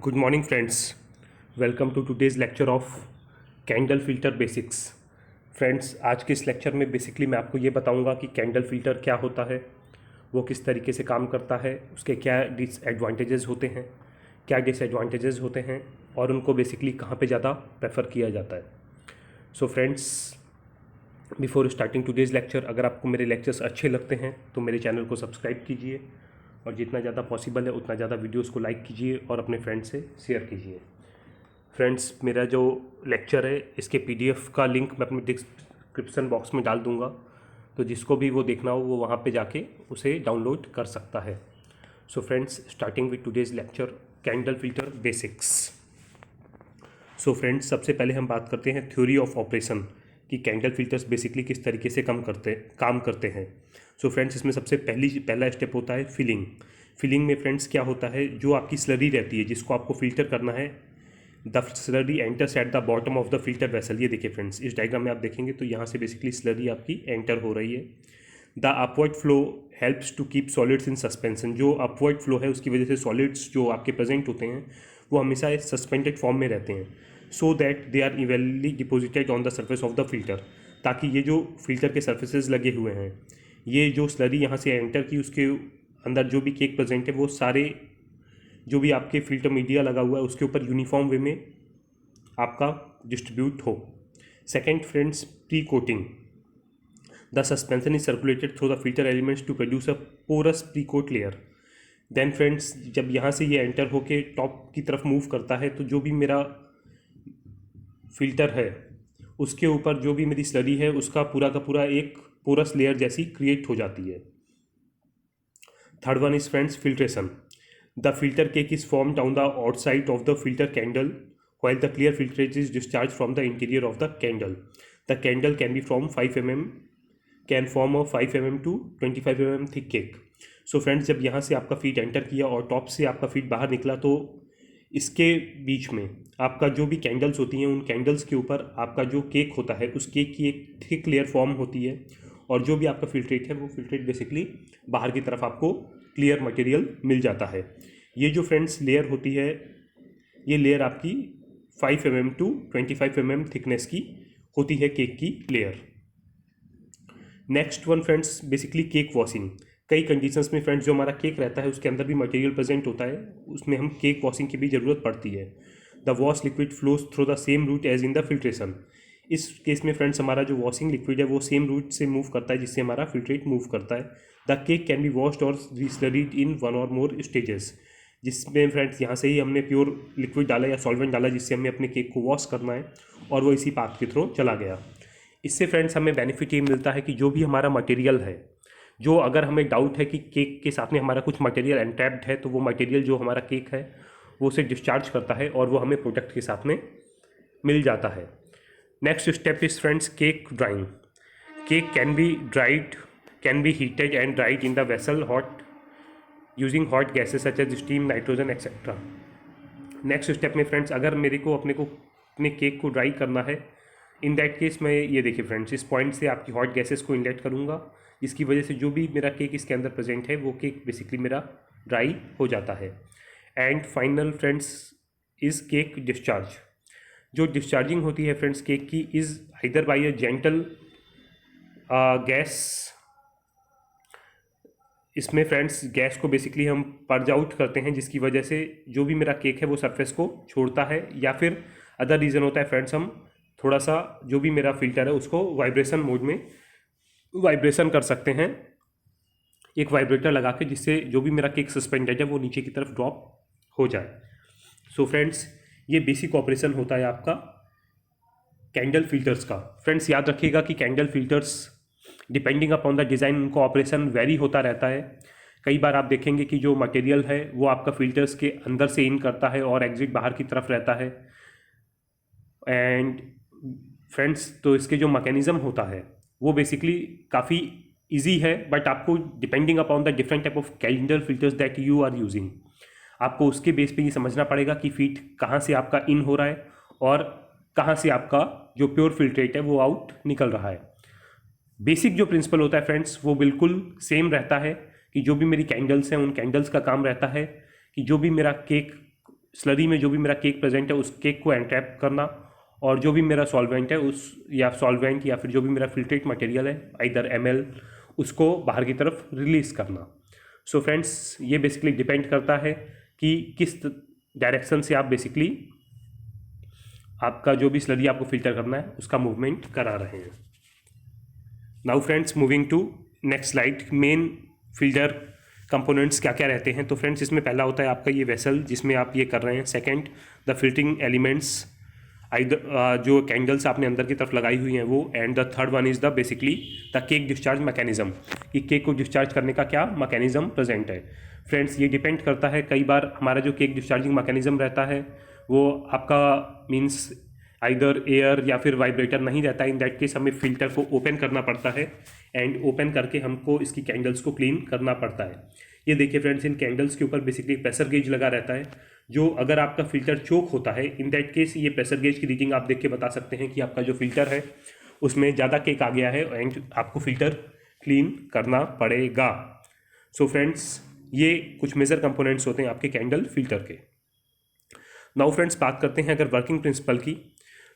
Good morning, friends. Welcome to today's lecture of candle filter basics. Friends, आज के इस lecture में basically मैं आपको ये बताऊंगा कि कैंडल फिल्टर क्या होता है, वो किस तरीके से काम करता है, उसके क्या डिसएडवांटेजेस होते हैं, क्या डिसएडवांटेजेस होते हैं और उनको बेसिकली कहाँ पे ज़्यादा प्रेफर किया जाता है. So friends, before starting today's lecture, अगर आपको मेरे लेक्चर्स अच्छे लगते हैं तो मेरे चैनल को सब्सक्राइब कीजिए और जितना ज़्यादा पॉसिबल है उतना ज़्यादा वीडियोस को लाइक कीजिए और अपने फ्रेंड से शेयर कीजिए. फ्रेंड्स, मेरा जो लेक्चर है इसके पीडीएफ का लिंक मैं अपने डिस्क्रिप्शन बॉक्स में डाल दूंगा, तो जिसको भी वो देखना हो वो वहाँ पे जाके उसे डाउनलोड कर सकता है. So friends, starting with today's lecture candle filter basics. So friends, सबसे पहले हम बात करते हैं थ्योरी ऑफ ऑपरेशन कि कैंडल फिल्टर्स बेसिकली किस तरीके से काम करते हैं. सो फ्रेंड्स, इसमें सबसे पहला स्टेप होता है फिलिंग. फिलिंग में फ्रेंड्स क्या होता है, जो आपकी स्लरी रहती है जिसको आपको फिल्टर करना है, the slurry enters at the bottom of the filter vessel. ये देखिए फ्रेंड्स, इस डायग्राम में आप देखेंगे तो यहाँ से बेसिकली स्लरी आपकी एंटर हो रही है. The upward flow helps to keep solids in suspension. जो अपवर्ड फ्लो है उसकी वजह से सॉलिड्स जो आपके प्रेजेंट होते हैं वो हमेशा सस्पेंडेड फॉर्म में रहते हैं, so that they are evenly deposited on the surface of the filter. ताकि ये जो फिल्टर के सर्फेसेस लगे हुए हैं, ये जो स्लरी यहाँ से एंटर की उसके अंदर जो भी केक प्रेजेंट है वो सारे जो भी आपके फिल्टर मीडिया लगा हुआ है उसके ऊपर यूनिफॉर्म वे में आपका डिस्ट्रीब्यूट हो. Second friends, pre coating. The suspension is circulated through the filter elements to produce a porous pre coat layer. Then friends, जब यहाँ से ये एंटर होके टॉप की तरफ मूव करता है तो जो भी मेरा फिल्टर है उसके ऊपर जो भी मेरी स्लरी है उसका पूरा का पूरा एक पोरस लेयर जैसी क्रिएट हो जाती है. Third one is friends filtration. The filter cake is form down the outside of the filter candle while the clear filtrate is discharged from the interior of the candle. The candle can be from 5 mm, can form a 5 mm to 25 mm thick cake. So friends, जब यहाँ से आपका feet enter किया और top से आपका feet बाहर निकला तो इसके बीच में आपका जो भी कैंडल्स होती हैं उन कैंडल्स के ऊपर आपका जो केक होता है उस केक की एक थिक लेयर फॉर्म होती है और जो भी आपका फिल्ट्रेट है वो फिल्ट्रेट बेसिकली बाहर की तरफ आपको क्लियर मटेरियल मिल जाता है. ये जो फ्रेंड्स लेयर होती है, ये लेयर आपकी 5 mm टू 25 mm थिकनेस की होती है केक की layer. Next one friends, basically cake washing. कई कंडीशंस में फ्रेंड्स जो हमारा केक रहता है उसके अंदर भी मटेरियल प्रेजेंट होता है, उसमें हम केक वॉशिंग की भी ज़रूरत पड़ती है. The wash liquid flows through the same route as in the filtration. इस केस में फ्रेंड्स हमारा जो वॉशिंग लिक्विड है वो सेम रूट से मूव करता है जिससे हमारा फिल्ट्रेट मूव करता है. The cake can B washed और रीस्लरीड इन वन और मोर स्टेजेस. जिसमें फ्रेंड्स यहाँ से ही हमने प्योर लिक्विड डाला या सॉल्वेंट डाला जिससे हमें अपने केक को वॉश करना है और वो इसी पाथ के थ्रू चला गया. इससे फ्रेंड्स हमें बेनिफिट ये मिलता है कि जो भी हमारा मटेरियल है, जो अगर हमें डाउट है कि केक के साथ में हमारा कुछ मटेरियल एंट्रैप्ड है तो वो मटेरियल जो हमारा केक है वो उसे डिस्चार्ज करता है और वो हमें प्रोडक्ट के साथ में मिल जाता है. Next step is friends cake drying. Cake can be heated and dried in the vessel hot using hot gases such as steam, nitrogen etcetera. Next step में फ्रेंड्स अगर मेरे को अपने केक को ड्राई करना है, इन दैट केस मैं ये देखिए फ्रेंड्स इस पॉइंट से आपकी हॉट गैसेस को इनलेट करूँगा, जिसकी वजह से जो भी मेरा केक इसके अंदर प्रेजेंट है वो केक बेसिकली मेरा ड्राई हो जाता है. And final friends is cake discharge. जो डिस्चार्जिंग होती है फ्रेंड्स केक की is either by a gentle gas. इसमें फ्रेंड्स गैस को बेसिकली हम पर्ज आउट करते हैं जिसकी वजह से जो भी मेरा केक है वो सरफेस को छोड़ता है, या फिर अदर रीज़न होता है फ्रेंड्स हम थोड़ा सा जो भी मेरा फिल्टर है उसको वाइब्रेशन मोड में वाइब्रेशन कर सकते हैं एक वाइब्रेटर लगा के, जिससे जो भी मेरा केक सस्पेंडेड है वो नीचे की तरफ ड्रॉप हो जाए. सो फ्रेंड्स, ये बेसिक ऑपरेशन होता है आपका कैंडल फिल्टर्स का. फ्रेंड्स याद रखिएगा कि candle filters depending upon the design उनको ऑपरेशन वेरी होता रहता है. कई बार आप देखेंगे कि जो मटेरियल है वो आपका फिल्टर्स के अंदर से इन करता है और एग्जिट बाहर की तरफ रहता है. एंड फ्रेंड्स तो इसके जो मैकेनिज़्म होता है वो बेसिकली काफ़ी इजी है, बट आपको depending upon the different type of candle filters that you are using, आपको उसके बेस पे ये समझना पड़ेगा कि फीट कहाँ से आपका इन हो रहा है और कहाँ से आपका जो प्योर फिल्ट्रेट है वो आउट निकल रहा है. बेसिक जो प्रिंसिपल होता है फ्रेंड्स वो बिल्कुल सेम रहता है कि जो भी मेरी कैंडल्स हैं उन कैंडल्स का काम रहता है कि जो भी मेरा केक स्लरी में जो भी मेरा केक प्रेजेंट है उस केक को एनट्रैप करना, और जो भी मेरा सॉल्वेंट है उस या सॉल्वेंट या फिर जो भी मेरा फिल्ट्रेट मटेरियल है आइदर ml, उसको बाहर की तरफ रिलीज़ करना। सो फ्रेंड्स, ये बेसिकली डिपेंड करता है कि किस डायरेक्शन से आप बेसिकली आपका जो भी स्लरी आपको फिल्टर करना है उसका मूवमेंट करा रहे हैं। Now friends, moving to next slide, main filter components क्या क्या रहते हैं। तो फ्रेंड्स, इसमें पहला होता है आपका ये वेसल जिसमें आप ये कर रहे हैं। सेकंड, द फिल्टरिंग एलिमेंट्स, जो कैंडल्स आपने अंदर की तरफ लगाई हुई हैं वो। And the third one is the basically the cake discharge mechanism, कि केक को डिस्चार्ज करने का क्या मैकेनिज्म प्रेजेंट है। फ्रेंड्स, ये डिपेंड करता है, कई बार हमारा जो केक डिस्चार्जिंग मैकेनिज्म रहता है वो आपका मीन्स आइदर एयर या फिर वाइब्रेटर नहीं रहता है। इन दैट केस हमें फिल्टर को ओपन करना पड़ता है एंड ओपन करके हमको इसकी कैंडल्स को क्लीन करना पड़ता है। ये देखिए फ्रेंड्स, इन कैंडल्स के ऊपर बेसिकली प्रेशर गेज लगा रहता है, जो अगर आपका फिल्टर चोक होता है इन दैट केस ये प्रेशर गेज की रीडिंग आप देख के बता सकते हैं कि आपका जो फिल्टर है उसमें ज़्यादा केक आ गया है एंड आपको फिल्टर क्लीन करना पड़ेगा। सो फ्रेंड्स, ये कुछ मेजर कंपोनेंट्स होते हैं आपके कैंडल फिल्टर के। नाउ फ्रेंड्स, बात करते हैं अगर वर्किंग प्रिंसिपल की।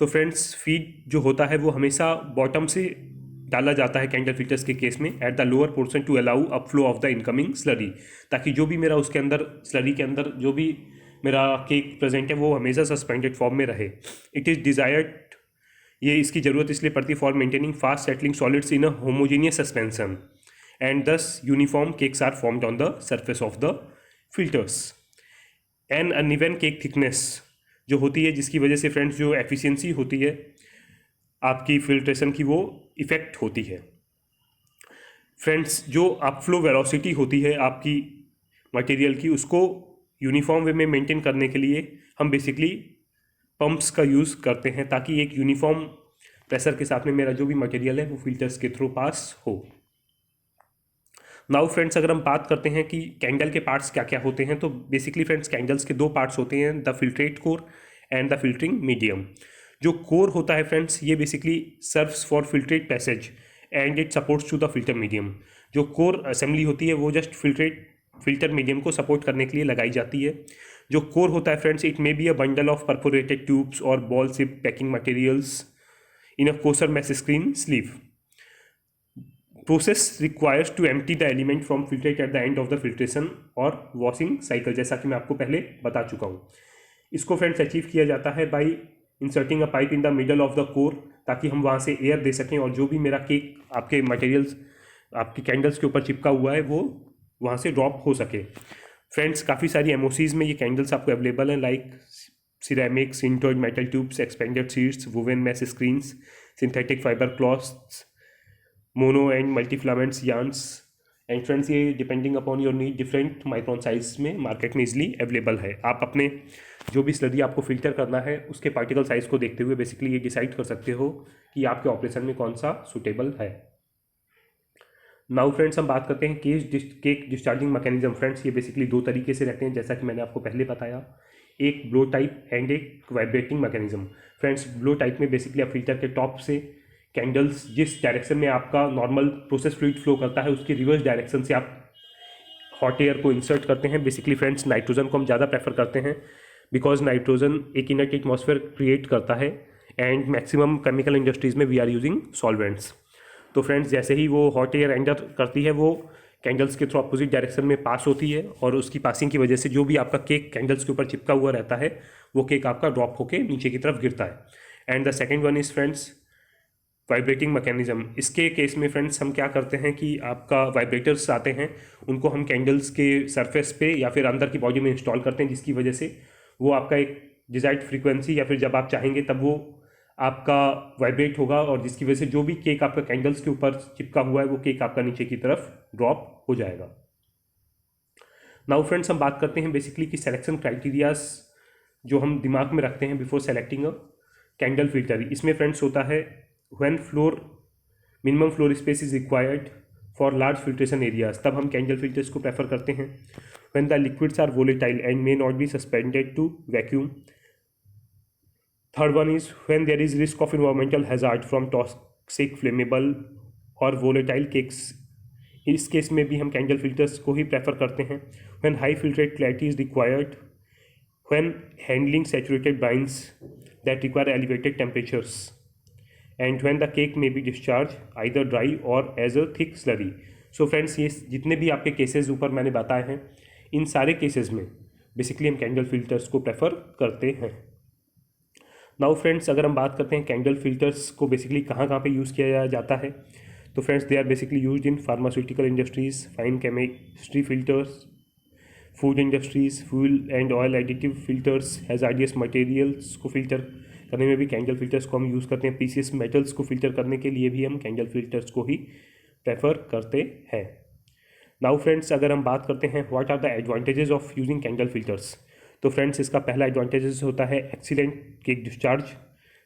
तो फ्रेंड्स, फीड जो होता है वो हमेशा बॉटम से डाला जाता है कैंडल फिल्टर्स के केस में at the lower portion to allow up flow of the incoming slurry, ताकि जो भी मेरा उसके अंदर स्लरी के अंदर जो भी मेरा केक प्रेजेंट है वो हमेशा सस्पेंडेड फॉर्म में रहे। इट इज़ डिजायर्ड, ये इसकी ज़रूरत इसलिए पड़ती है for maintaining fast settling solids in a homogeneous suspension and thus uniform cakes are formed on the surface of the filters. An uneven cake thickness जो होती है, जिसकी वजह से फ्रेंड्स जो एफिशिएंसी होती है आपकी फिल्ट्रेशन की वो इफ़ेक्ट होती है। फ्रेंड्स, जो अपफ्लो वेलोसिटी होती है आपकी मटेरियल की, उसको यूनिफॉर्म वे में मेंटेन करने के लिए हम बेसिकली पंप्स का यूज़ करते हैं, ताकि एक यूनिफॉर्म प्रेशर के साथ में मेरा जो भी मटेरियल है वो फिल्टर्स के थ्रू पास हो। नाउ फ्रेंड्स, अगर हम बात करते हैं कि कैंडल के पार्ट्स क्या क्या होते हैं, तो बेसिकली फ्रेंड्स कैंडल्स के दो पार्ट्स होते हैं, the filtrate core and the filtering medium. जो कोर होता है फ्रेंड्स, ये basically serves for filtrate passage and it supports to the filter medium. जो कोर असेंबली होती है वो जस्ट फिल्टर मीडियम को सपोर्ट करने के लिए लगाई जाती है। जो कोर होता है friends, it may be a bundle of perforated tubes or ball ship packing materials in a coarser mesh screen sleeve. Process requires to empty the element from filtrate at the end of the filtration or washing cycle, जैसा कि मैं आपको पहले बता चुका हूँ। इसको friends achieve किया जाता है by inserting a pipe in the middle of the core, ताकि हम वहाँ से एयर दे सकें और जो भी मेरा केक आपके मटेरियल्स आपके कैंडल्स के ऊपर चिपका हुआ है वो वहाँ से ड्रॉप हो सके। फ्रेंड्स, काफ़ी सारी एमओसीज में ये कैंडल्स आपको अवेलेबल हैं, like ceramic, sintered metal tubes, expanded sheets, woven mesh screens, synthetic fibre cloths, mono and multifilaments yarns. And friends, ये depending upon your need different micron size में मार्केट में इजीली अवेलेबल है। आप अपने जो भी स्लरी आपको फिल्टर करना है उसके पार्टिकल साइज को देखते हुए बेसिकली ये डिसाइड कर सकते हो कि आपके ऑपरेशन में कौन सा सुटेबल है। नाउ फ्रेंड्स, हम बात करते हैं केक डिस्चार्जिंग मैकेनिज्म। फ्रेंड्स, ये बेसिकली दो तरीके से रहते हैं, जैसा कि मैंने आपको पहले बताया, एक ब्लो टाइप एंड एक vibrating mechanism. Friends, blow type में बेसिकली आप फिल्टर के टॉप से कैंडल्स जिस डायरेक्शन में आपका नॉर्मल प्रोसेस फ्लूइड फ्लो करता है उसकी रिवर्स डायरेक्शन से आप हॉट एयर को इंसर्ट करते हैं। बेसिकली फ्रेंड्स, नाइट्रोजन को हम ज़्यादा प्रेफर करते हैं बिकॉज नाइट्रोजन एक इनर्ट एटमॉस्फेयर क्रिएट करता है एंड मैक्सिमम केमिकल इंडस्ट्रीज़ में वी आर यूजिंग सॉल्वेंट्स। तो फ्रेंड्स, जैसे ही वो हॉट एयर एंटर करती है वो कैंडल्स के थ्रू अपोजिट डायरेक्शन में पास होती है और उसकी पासिंग की वजह से जो भी आपका केक कैंडल्स के ऊपर चिपका हुआ रहता है वो केक आपका ड्रॉप होकर नीचे की तरफ गिरता है। And the second one is friends vibrating mechanism. इसके केस में फ्रेंड्स हम क्या करते हैं कि आपका वाइब्रेटर्स आते हैं, उनको हम कैंडल्स के सरफेस पे या फिर अंदर की बॉडी में इंस्टॉल करते हैं, जिसकी वजह से वो आपका एक डिजायर्ड फ्रीक्वेंसी या फिर जब आप चाहेंगे तब वो आपका वाइब्रेट होगा और जिसकी वजह से जो भी केक आपका कैंडल्स के ऊपर चिपका हुआ है वो केक आपका नीचे की तरफ ड्रॉप हो जाएगा। नाउ फ्रेंड्स, हम बात करते हैं बेसिकली कि सिलेक्शन क्राइटेरियाज जो हम दिमाग में रखते हैं before selecting a candle filter. इसमें फ्रेंड्स होता है when minimum floor space is required for large filtration areas, तब हम कैंडल फिल्टर्स को प्रेफर करते हैं। When the liquids are volatile and may not be suspended to vacuum. Third one is when there is risk of environmental hazard from toxic flammable और volatile cakes. इस case में भी हम candle filters को ही prefer करते हैं। When high filtrate clarity is required when handling saturated brines that require elevated temperatures, and when the cake may be discharged either dry or as a thick slurry. So friends, ये जितने भी आपके cases ऊपर मैंने बताए हैं, इन सारे cases में बेसिकली हम कैंडल फिल्टर्स को प्रेफर करते हैं. नाउ फ्रेंड्स, अगर हम बात करते हैं कैंडल फिल्टर्स को बेसिकली कहाँ कहाँ पे यूज़ किया जाता है, तो friends they are basically used in pharmaceutical industries, fine chemistry filters, food industries, fuel and oil additive filters, hazardous materials को फिल्टर करने में भी कैंडल फिल्टर्स को हम यूज़ करते हैं. प्रीसियस मेटल्स को फिल्टर करने के लिए भी हम कैंडल फिल्टर्स को ही प्रेफर करते हैं. नाउ फ्रेंड्स, अगर हम बात करते हैं what are the advantages of using candle filters, तो फ्रेंड्स इसका पहला एडवांटेजेस होता है excellent cake discharge.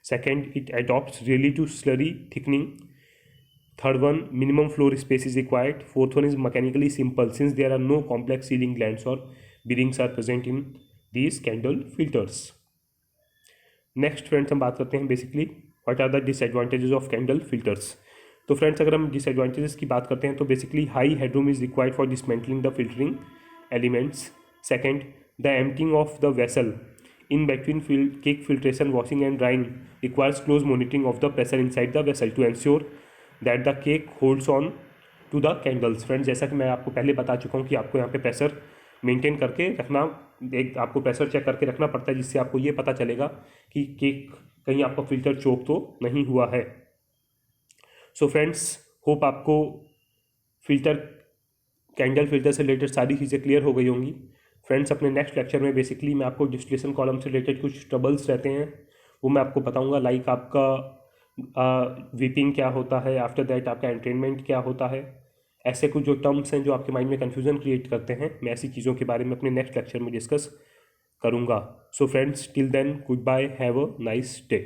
Second, it adopts really to slurry thickening. Third one, minimum floor space is required. Fourth one is mechanically simple since there are no complex sealing glands or bearings are present in these candle filters. Next friends हम बात करते हैं basically what are the disadvantages of candle filters. तो friends अगर हम disadvantages की बात करते हैं तो basically high headroom is required for dismantling the filtering elements. Second, the emptying of the vessel in between cake filtration, washing and drying requires close monitoring of the pressure inside the vessel to ensure that the cake holds on to the candles. Friends, जैसा कि मैं आपको पहले बता चुका हूँ कि आपको यहाँ पे प्रेशर मेंटेन करके रखना, एक आपको प्रेशर चेक करके रखना पड़ता है जिससे आपको ये पता चलेगा कि केक कहीं आपका फिल्टर चोक तो नहीं हुआ है. सो फ्रेंड्स, होप आपको कैंडल फिल्टर से रिलेटेड सारी चीज़ें क्लियर हो गई होंगी. फ्रेंड्स, अपने नेक्स्ट लेक्चर में बेसिकली मैं आपको डिस्टिलेशन कॉलम से रिलेटेड कुछ ट्रबल्स रहते हैं वो मैं आपको बताऊंगा. लाइक आपका वीपिंग क्या होता है, आफ्टर दैट आपका एंट्रेनमेंट क्या होता है, ऐसे कुछ जो टर्म्स हैं जो आपके माइंड में कन्फ्यूजन क्रिएट करते हैं, मैं ऐसी चीज़ों के बारे में अपने नेक्स्ट लेक्चर में डिस्कस करूँगा. So friends, till then goodbye, have a nice day.